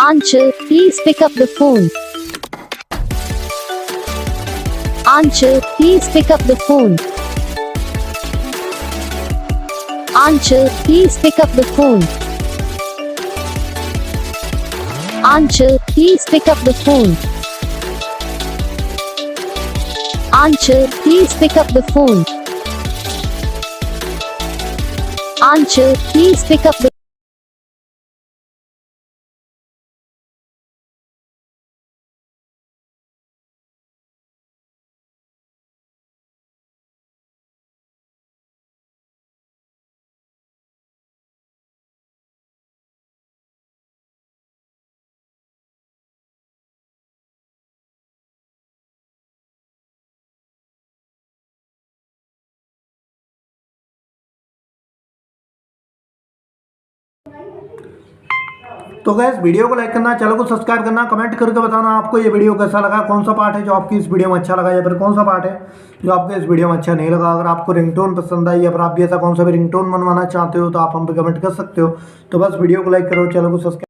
Aanchal, please pick up the phone. Aanchal, please pick up the phone. Aanchal, please pick up the phone. Aanchal, please pick up the phone. Aanchal, please pick up the phone. Aanchal, please pick up the तो gas video को like करना, channel को subscribe करना, comment करके बताना आपको ये video कैसा लगा, कौन सा पार्ट है जो आपकी इस वीडियो में अच्छा लगा या फिर कौन सा पार्ट है जो आपको इस वीडियो में अच्छा नहीं लगा। अगर आपको रिंगटोन पसंद आई या फिर आप भी ऐसा कौन सा भी रिंगटोन बनवाना चाहते हो तो आप हम पे कमेंट कर सकते हो। तो बस वीडियो को लाइक करो, चैनल को सब्सक्राइब